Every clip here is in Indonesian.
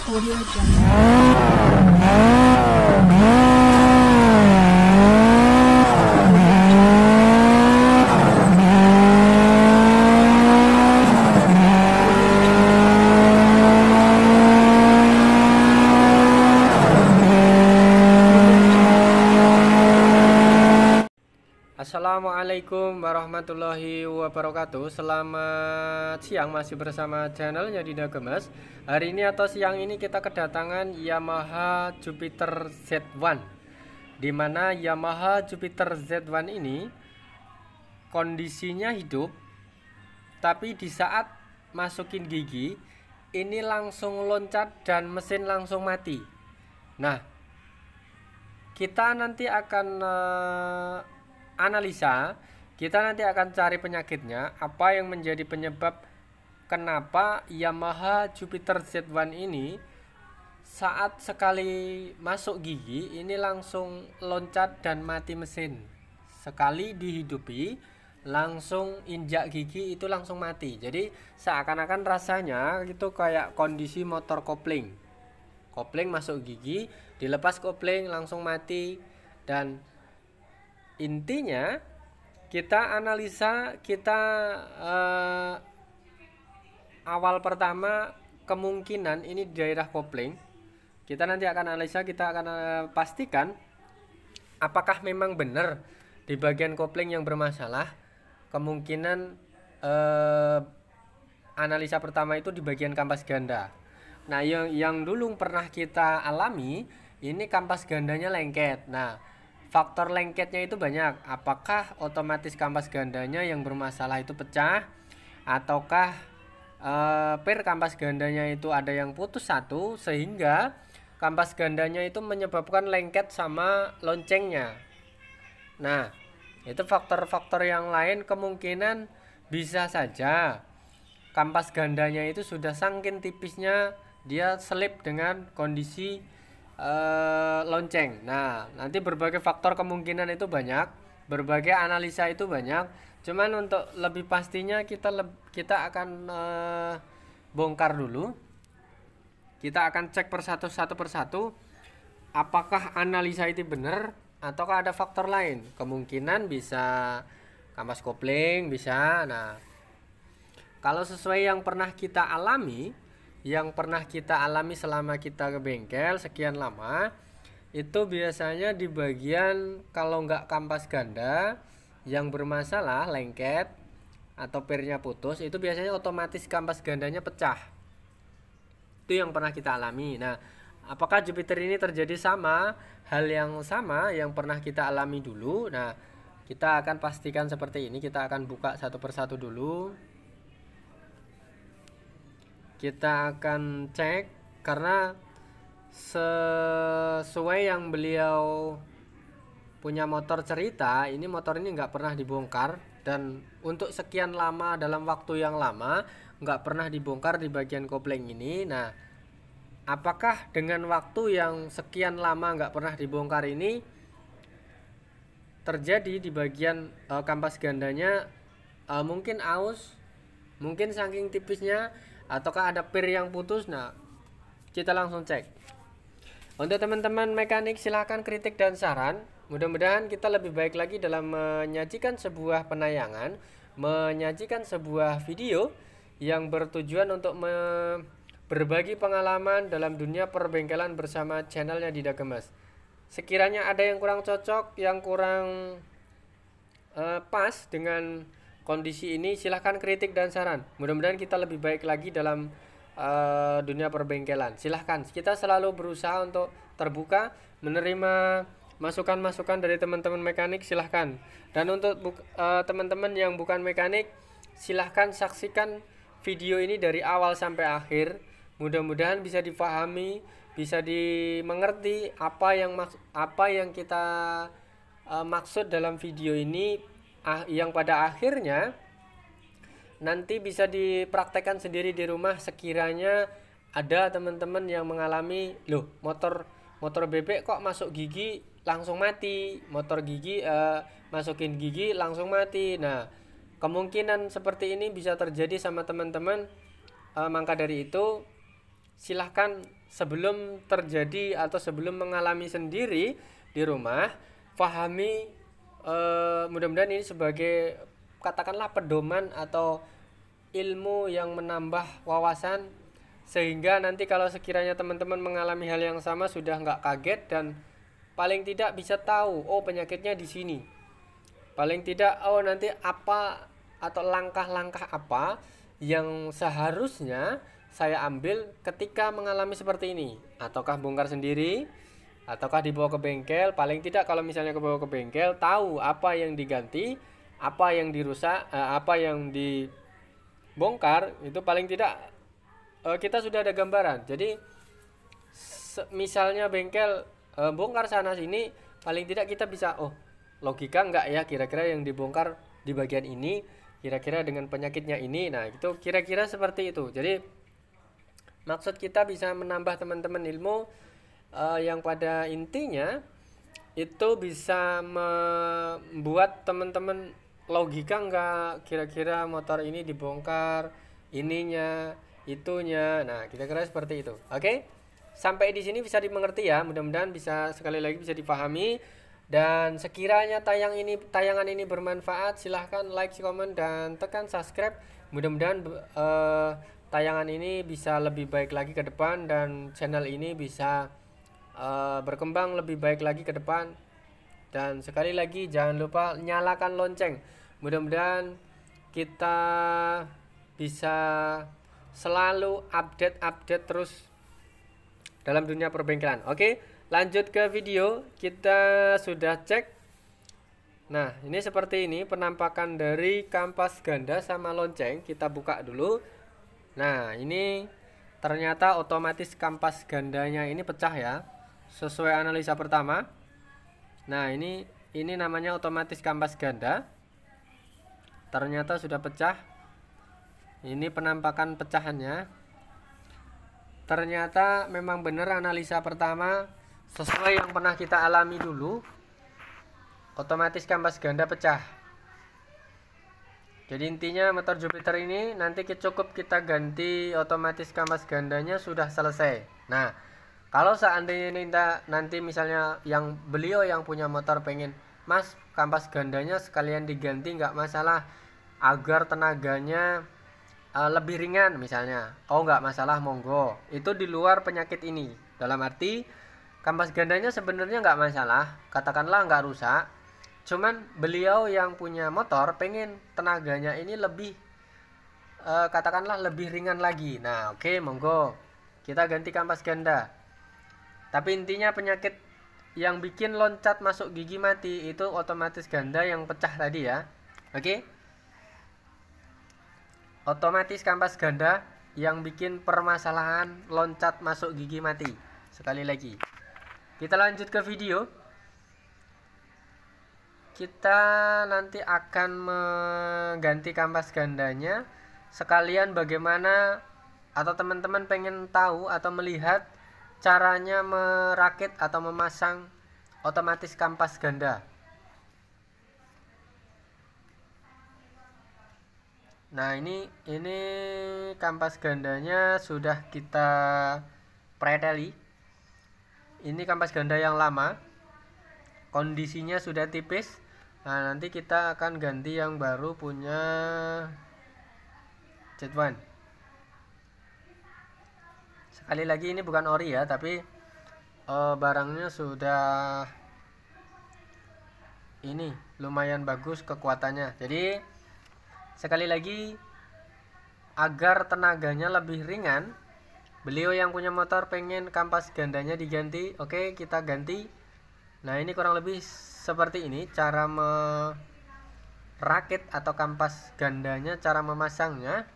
Audio Jungle. Assalamualaikum warahmatullahi wabarakatuh. Selamat siang, masih bersama channelnya Dinda Gemes. Hari ini atau siang ini kita kedatangan Yamaha Jupiter Z1, dimana Yamaha Jupiter Z1 ini kondisinya hidup, tapi di saat masukin gigi ini langsung loncat dan mesin langsung mati. Nah, kita nanti akan analisa, kita nanti akan cari penyakitnya, apa yang menjadi penyebab kenapa Yamaha Jupiter Z1 ini saat sekali masuk gigi ini langsung loncat dan mati mesin. Sekali dihidupi langsung injak gigi itu langsung mati. Jadi seakan-akan rasanya itu kayak kondisi motor kopling. Kopling masuk gigi, dilepas kopling langsung mati. Dan intinya kita analisa, kita awal pertama kemungkinan ini di daerah kopling. Kita nanti akan analisa, kita akan pastikan apakah memang benar di bagian kopling yang bermasalah. Kemungkinan analisa pertama itu di bagian kampas ganda. Nah, yang dulu pernah kita alami ini kampas gandanya lengket. Nah, faktor lengketnya itu banyak. Apakah otomatis kampas gandanya yang bermasalah itu pecah, ataukah per kampas gandanya itu ada yang putus satu sehingga kampas gandanya itu menyebabkan lengket sama loncengnya. Nah, itu faktor-faktor yang lain. Kemungkinan bisa saja kampas gandanya itu sudah saking tipisnya dia selip dengan kondisi lonceng. Nah, nanti berbagai faktor kemungkinan itu banyak, berbagai analisa itu banyak. Cuman untuk lebih pastinya kita akan bongkar dulu. Kita akan cek satu persatu apakah analisa itu benar ataukah ada faktor lain. Kemungkinan bisa kampas kopling, bisa. Nah, kalau sesuai yang pernah kita alami, selama kita ke bengkel sekian lama, itu biasanya di bagian kalau nggak kampas ganda yang bermasalah, lengket atau pernya putus, itu biasanya otomatis kampas gandanya pecah. Itu yang pernah kita alami. Nah, apakah Jupiter ini terjadi hal yang sama yang pernah kita alami dulu? Nah, kita akan pastikan seperti ini. Kita akan buka satu persatu dulu. Kita akan cek, karena sesuai yang beliau punya motor cerita, ini motor ini nggak pernah dibongkar, dan untuk sekian lama, dalam waktu yang lama nggak pernah dibongkar di bagian kopling ini. Nah, apakah dengan waktu yang sekian lama nggak pernah dibongkar ini terjadi di bagian kampas gandanya mungkin aus, mungkin saking tipisnya, ataukah ada pir yang putus? Nah, kita langsung cek. Untuk teman-teman mekanik, silahkan kritik dan saran. Mudah-mudahan kita lebih baik lagi dalam menyajikan sebuah penayangan, menyajikan sebuah video yang bertujuan untuk berbagi pengalaman dalam dunia perbengkelan bersama channelnya Dinda Gemes. Sekiranya ada yang kurang cocok, yang kurang pas dengan kondisi ini, silahkan kritik dan saran. Mudah-mudahan kita lebih baik lagi dalam dunia perbengkelan. Silahkan, kita selalu berusaha untuk terbuka, menerima masukan-masukan dari teman-teman mekanik. Silahkan. Dan untuk teman-teman yang bukan mekanik, silahkan saksikan video ini dari awal sampai akhir. Mudah-mudahan bisa difahami, bisa dimengerti apa yang kita maksud dalam video ini, yang pada akhirnya nanti bisa dipraktekkan sendiri di rumah. Sekiranya ada teman-teman yang mengalami, loh, motor bebek kok masuk gigi langsung mati, motor gigi masukin gigi langsung mati. Nah, kemungkinan seperti ini bisa terjadi sama teman-teman. Maka dari itu silahkan sebelum terjadi atau sebelum mengalami sendiri di rumah, pahami, mudah-mudahan ini sebagai katakanlah pedoman atau ilmu yang menambah wawasan, sehingga nanti kalau sekiranya teman-teman mengalami hal yang sama sudah nggak kaget dan paling tidak bisa tahu, oh penyakitnya di sini. Paling tidak, oh nanti apa atau langkah-langkah apa yang seharusnya saya ambil ketika mengalami seperti ini. Ataukah bongkar sendiri, ataukah dibawa ke bengkel. Paling tidak kalau misalnya dibawa ke bengkel, tahu apa yang diganti, apa yang dirusak, apa yang dibongkar. Itu paling tidak kita sudah ada gambaran. Jadi misalnya bengkel bongkar sana sini, paling tidak kita bisa, oh logika enggak ya kira-kira yang dibongkar di bagian ini kira-kira dengan penyakitnya ini. Nah itu kira-kira seperti itu. Jadi maksud kita bisa menambah teman-teman ilmu yang pada intinya itu bisa membuat teman-teman logika enggak kira-kira motor ini dibongkar ininya itunya. Nah kira-kira seperti itu. Oke, sampai di sini bisa dimengerti ya, mudah-mudahan bisa sekali lagi bisa dipahami. Dan sekiranya tayangan ini bermanfaat, silahkan like, comment, dan tekan subscribe. Mudah-mudahan tayangan ini bisa lebih baik lagi ke depan dan channel ini bisa berkembang lebih baik lagi ke depan. Dan sekali lagi jangan lupa nyalakan lonceng. Mudah-mudahan kita bisa selalu update terus dalam dunia perbengkelan. Oke, lanjut ke video. Kita sudah cek. Nah ini seperti ini penampakan dari kampas ganda sama lonceng. Kita buka dulu. Nah ini ternyata otomatis kampas gandanya ini pecah ya, sesuai analisa pertama. Nah ini namanya otomatis kampas ganda, ternyata sudah pecah. Ini penampakan pecahannya. Ternyata memang benar analisa pertama sesuai yang pernah kita alami dulu, otomatis kampas ganda pecah. Jadi intinya motor Jupiter ini nanti cukup kita ganti otomatis kampas gandanya sudah selesai. Nah kalau seandainya nanti misalnya beliau yang punya motor pengen, mas kampas gandanya sekalian diganti nggak masalah agar tenaganya lebih ringan misalnya, oh nggak masalah, monggo. Itu di luar penyakit ini, dalam arti kampas gandanya sebenarnya nggak masalah, katakanlah nggak rusak, cuman beliau yang punya motor pengen tenaganya ini lebih katakanlah lebih ringan lagi. Nah oke, monggo kita ganti kampas ganda. Tapi intinya penyakit yang bikin loncat masuk gigi mati itu otomatis ganda yang pecah tadi ya. Oke, otomatis kampas ganda yang bikin permasalahan loncat masuk gigi mati. Sekali lagi kita lanjut ke video. Kita nanti akan mengganti kampas gandanya, sekalian bagaimana atau teman-teman pengen tahu atau melihat caranya merakit atau memasang otomatis kampas ganda. Nah ini kampas gandanya sudah kita preteli. Ini kampas ganda yang lama, kondisinya sudah tipis. Nah nanti kita akan ganti yang baru punya Z1. Sekali lagi ini bukan ori ya, tapi barangnya sudah ini lumayan bagus kekuatannya. Jadi sekali lagi agar tenaganya lebih ringan, beliau yang punya motor pengen kampas gandanya diganti, oke kita ganti. Nah ini kurang lebih seperti ini cara merakit atau kampas gandanya, cara memasangnya.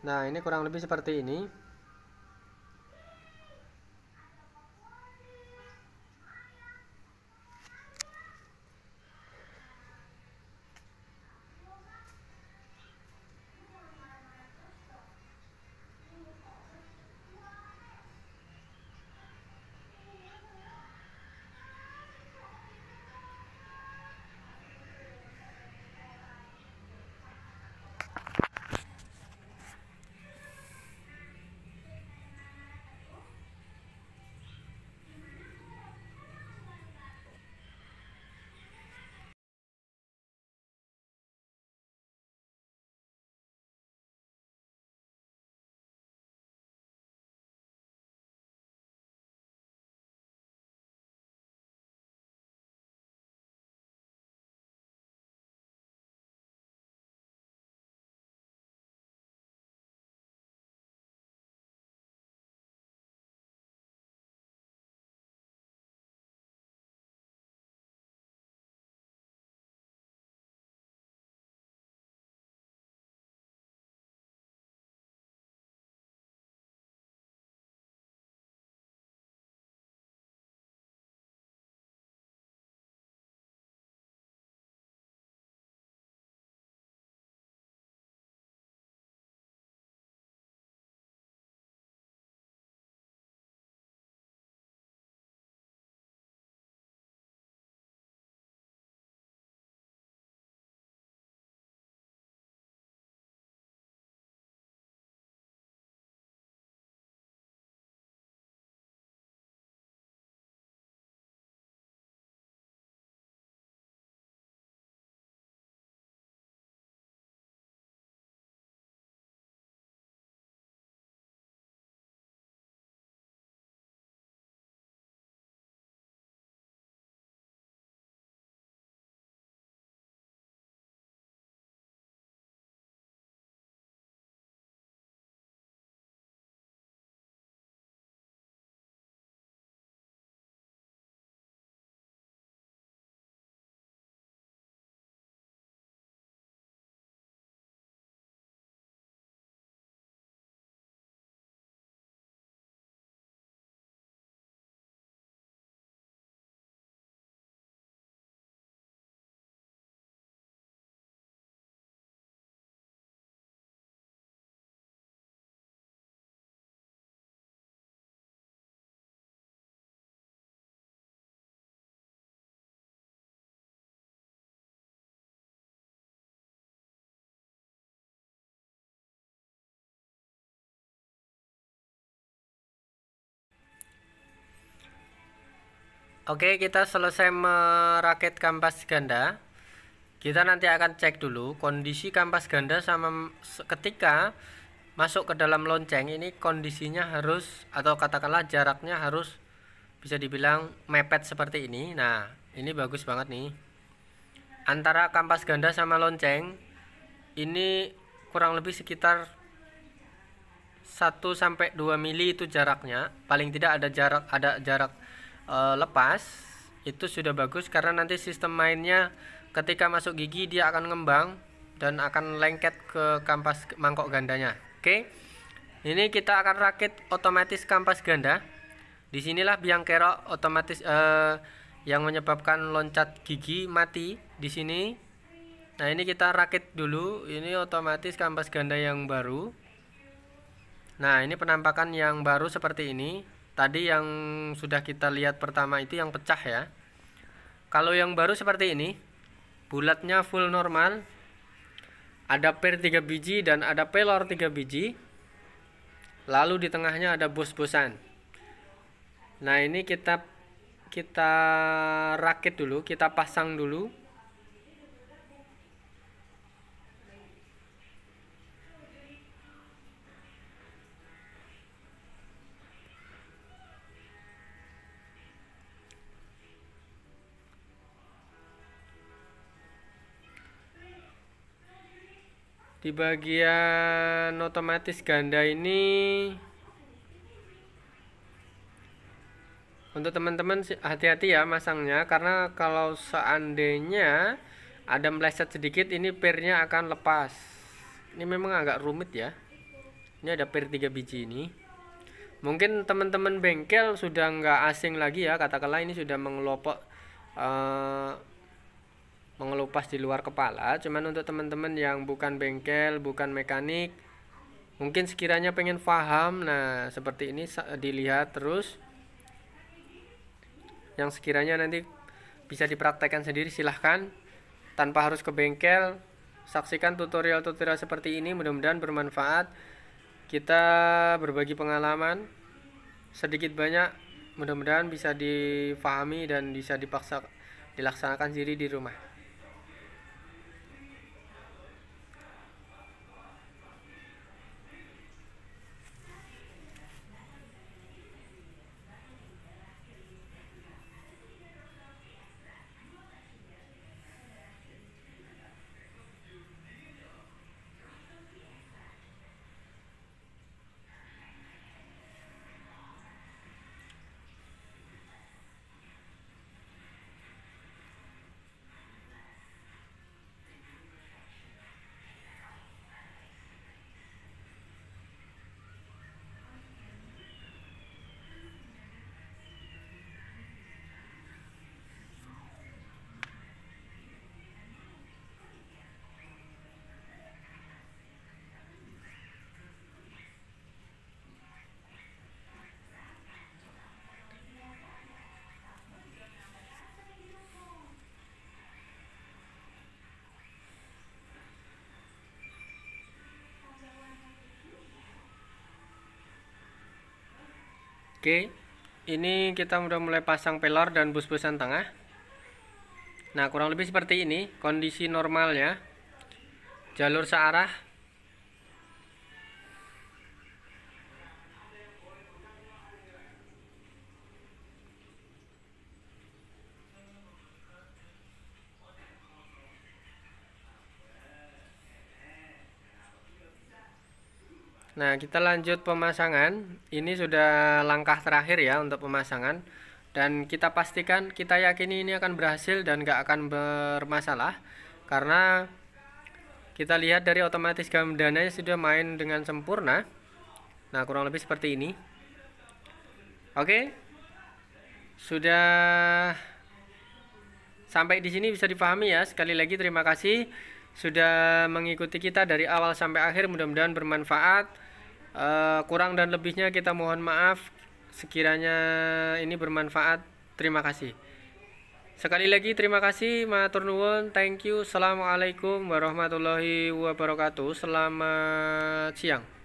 Nah ini kurang lebih seperti ini. Oke, kita selesai merakit kampas ganda. Kita nanti akan cek dulu kondisi kampas ganda sama ketika masuk ke dalam lonceng ini kondisinya harus, atau katakanlah jaraknya harus bisa dibilang mepet seperti ini. Nah, ini bagus banget nih. Antara kampas ganda sama lonceng ini kurang lebih sekitar 1-2 mili itu jaraknya. Paling tidak ada jarak lepas. Itu sudah bagus karena nanti sistem mainnya ketika masuk gigi dia akan ngembang dan akan lengket ke kampas mangkok gandanya. Oke. Ini kita akan rakit otomatis kampas ganda. Disinilah biang kerok otomatis yang menyebabkan loncat gigi mati di sini. Nah, ini kita rakit dulu. Ini otomatis kampas ganda yang baru. Nah, ini penampakan yang baru seperti ini. Tadi yang sudah kita lihat pertama itu yang pecah ya. Kalau yang baru seperti ini, bulatnya full normal. Ada per 3 biji dan ada pelor 3 biji. Lalu di tengahnya ada bos-bosan. Nah, ini kita rakit dulu, kita pasang dulu. Di bagian otomatis ganda ini, untuk teman-teman hati-hati ya masangnya, karena kalau seandainya ada meleset sedikit ini pernya akan lepas. Ini memang agak rumit ya. Ini ada per 3 biji ini. Mungkin teman-teman bengkel sudah nggak asing lagi ya, katakanlah ini sudah mengelupas di luar kepala. Cuman untuk teman-teman yang bukan bengkel, bukan mekanik, mungkin sekiranya pengen paham, nah seperti ini dilihat terus. Yang sekiranya nanti bisa dipraktekkan sendiri silahkan, tanpa harus ke bengkel. Saksikan tutorial-tutorial seperti ini, mudah-mudahan bermanfaat. Kita berbagi pengalaman sedikit banyak, mudah-mudahan bisa difahami dan bisa dilaksanakan sendiri di rumah. Oke, ini kita udah mulai pasang pelor dan bus-busan tengah. Nah, kurang lebih seperti ini kondisi normalnya. Jalur searah. Nah, kita lanjut pemasangan. Ini sudah langkah terakhir ya untuk pemasangan. Dan kita pastikan, kita yakini ini akan berhasil dan gak akan bermasalah. Karena kita lihat dari otomatis gandanya sudah main dengan sempurna. Nah, kurang lebih seperti ini. Oke. Sudah sampai di sini bisa dipahami ya. Sekali lagi terima kasih sudah mengikuti kita dari awal sampai akhir, mudah-mudahan bermanfaat. Kurang dan lebihnya kita mohon maaf. Sekiranya ini bermanfaat, terima kasih. Sekali lagi terima kasih, matur nuwun, thank you. Assalamualaikum warahmatullahi wabarakatuh. Selamat siang.